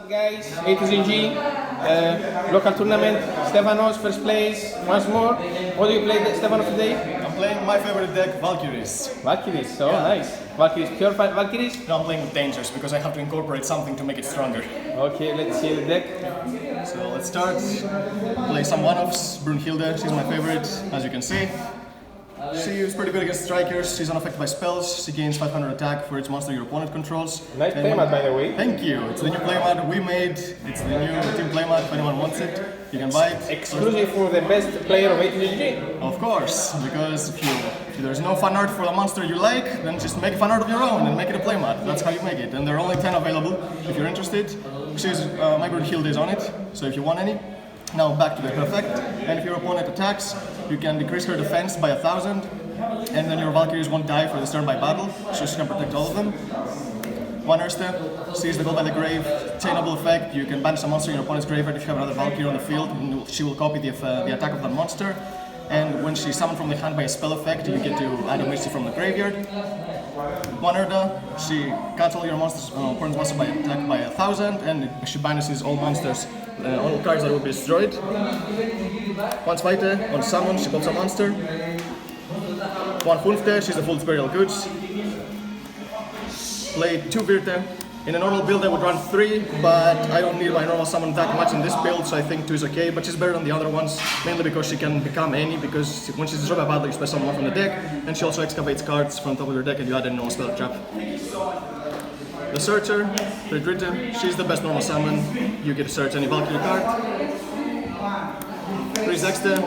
up guys, A2ZG, local tournament, Stefanos, first place, once more. What do you play Stefanos today? I'm playing my favorite deck, Valkyries. Valkyries, so nice. Valkyries, pure Valkyries? No, I'm playing with Dangers because I have to incorporate something to make it stronger. Okay, let's see the deck. So let's start. Play some one-offs. Brunhilde, she's my favorite, as you can see. She is pretty good against strikers, she's unaffected by spells, she gains 500 attack for each monster your opponent controls. Nice playmat by the way. Thank you, it's the new playmat we made, it's the new team playmat, if anyone wants it, you can buy it. Exclusive for the best player of A2ZG? Of course, because if there's no fan art for the monster you like, then just make fan art of your own and make it a playmat, that's how you make it. And there are only 10 available, if you're interested. My Brunhilde is on it, so if you want any. Now back to the effect, and if your opponent attacks, you can decrease her defense by 1,000, and then your Valkyries won't die for this turn by battle, so she can protect all of them. One Erste, seize the gold by the grave, chainable effect, you can banish a monster in your opponent's graveyard if you have another Valkyrie on the field, and she will copy the attack of that monster, and when she's summoned from the hand by a spell effect, you get to add a Misty from the graveyard. One Erda, she cuts all your opponent's monster by attack by 1,000, and she banishes all monsters, all cards that will be destroyed. One Zweite, on summon, she pops a monster. One Fünfte, she's the full Burial Goods. Play 2 Virte. In a normal build I would run 3, but I don't need my normal summon that much in this build, so I think 2 is okay, but she's better than the other ones, mainly because she can become any, because when she's destroyed by battle you special summon one from the deck, and she also excavates cards from the top of your deck and you add a normal spell trap. The Searcher, Redrita, she's the best normal summon, you get to search any Valkyrie card. 3 Zexte,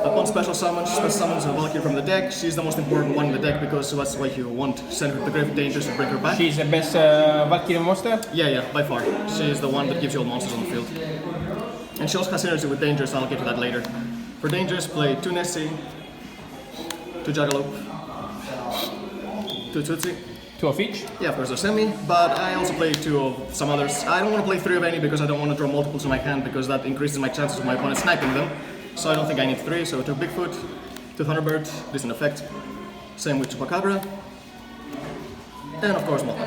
upon special summon, she special summons a Valkyrie from the deck, she's the most important one in the deck because that's why you want to send her to the grave Dangers to bring her back. She's the best Valkyrie monster? Yeah, by far. She's the one that gives you all monsters on the field. And she also has synergy with Dangers, I'll get to that later. For Dangers, play 2 Nessie, 2 Jackalope, 2 Tootsie. 2 of each? Yeah, of course, a semi, but I also play 2 of some others. I don't want to play 3 of any because I don't want to draw multiples in my hand because that increases my chances of my opponent sniping them. So I don't think I need 3, so 2 Bigfoot, 2 Thunderbird, this is an effect. Same with Chupacabra. And of course Mothra.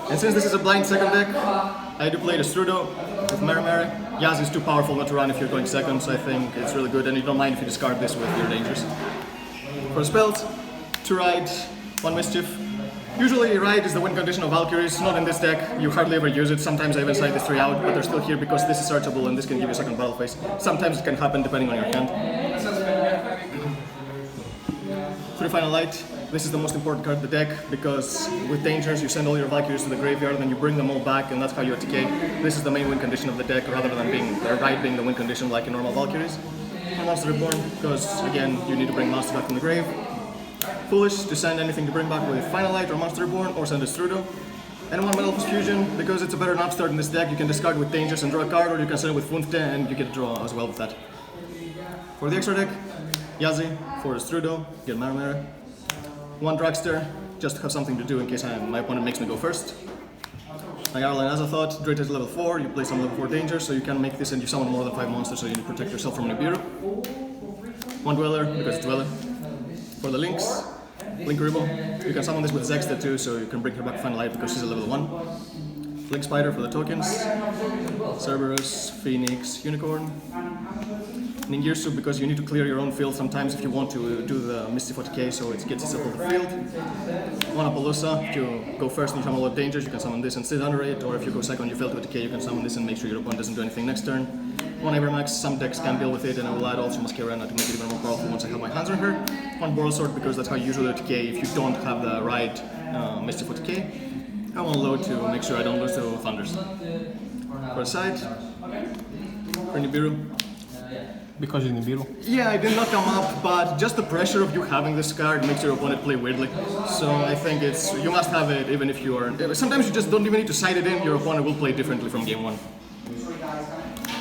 And since this is a blind second deck, I do play the Strudo with Marimari. Yaz is too powerful not to run if you're going second, so I think it's really good, and you don't mind if you discard this with your Dangers. For spells, 2 Ride, 1 Mischief. Usually Ride is the win condition of Valkyries, not in this deck, you hardly ever use it, sometimes I even side this 3 out, but they're still here because this is searchable and this can give you a second battle phase. Sometimes it can happen depending on your hand. 3 Final Light, this is the most important card of the deck because with Dangers you send all your Valkyries to the graveyard and then you bring them all back and that's how you ATK. This is the main win condition of the deck rather than Ride being the win condition like in normal Valkyries. And Monster Reborn, because again you need to bring monsters back from the grave. Foolish to send anything to bring back with Final Light or Monster Reborn, or send a Strudo. And 1 Metal Fusion, because it's a better upstart in this deck, you can discard with Dangers and draw a card, or you can send it with Fünfte and you get a draw as well with that. For the extra deck, Yazi, for the Strudo, get Marimara. 1 Dragster, just to have something to do in case my opponent makes me go first. Nagara and Azathoth, Drita is level 4, you play some level 4 Dangers, so you can make this and you summon more than 5 monsters, so you need to protect yourself from Nibiru. 1 Dweller, because it's Dweller. For the Lynx, Link Ribble, you can summon this with Zexta too, so you can bring her back to Final Light because she's a level 1. Link Spider for the tokens, Cerberus, Phoenix, Unicorn. Ningirsu because you need to clear your own field sometimes if you want to do the Misty 40k, so it gets itself on the field. 1 Appaloosa, if you go first and you summon a lot of Dangers, you can summon this and sit under it, or if you go second and you fail to ATK, you can summon this and make sure your opponent doesn't do anything next turn. 1 Avermax, some decks can deal with it, and I will add also Masquerena to make it even more powerful once I have my hands on her. 1 Boral Sword because that's how you usually ATK if you don't have the right Misty 40k. And 1 Load to make sure I don't lose to Thunders. For the side, for Nibiru. Because it's Nibiru? Yeah, I did not come up, but just the pressure of you having this card makes your opponent play weirdly. So I think you must have it even if you are... Sometimes you just don't even need to side it in, your opponent will play differently from game 1.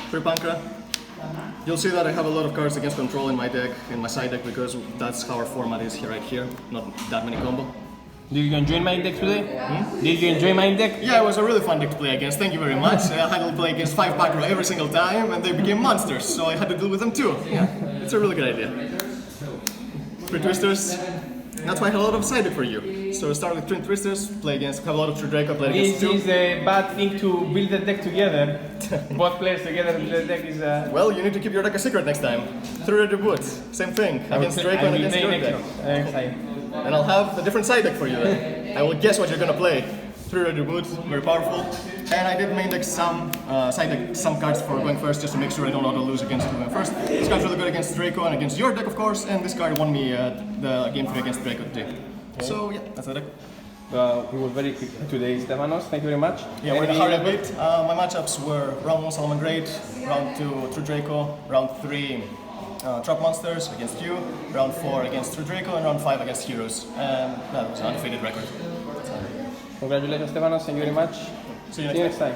For Pankra, you'll see that I have a lot of cards against control in my deck, in my side deck, because that's how our format is here, right here, not that many combo. Did you enjoy my deck today? Did you enjoy my deck? Yeah, it was a really fun deck to play against, thank you very much. I had to play against 5 Pankra every single time, and they became monsters, so I had to deal with them too. Yeah, it's a really good idea. For Twisters, that's why I had a lot of side deck for you. So we start with Twin Twisters, play against, have a lot of True Draco, play against This two. is a bad thing to build the deck together. Both players together build the deck is Well, you need to keep your deck a secret next time. Through the boot, same thing, against Draco and against your deck. And I'll have a different side deck for you then. I will guess what you're gonna play. Through the boot, very powerful. And I did main deck some, side deck some cards for going first, just to make sure I don't auto lose against going first. This card's really good against Draco and against your deck, of course, and this card won me the game 3 against Draco today. So yeah, that's the deck. We were very quick today, Stefanos. Thank you very much. Yeah, we're in a hurry a bit. My matchups were round 1 Solomon Great, round 2 True Draco, round 3 Trap Monsters against you, round 4 against True Draco, and round 5 against Heroes. And that was an undefeated record. Congratulations, Stefanos. Thank you very much. See you next time.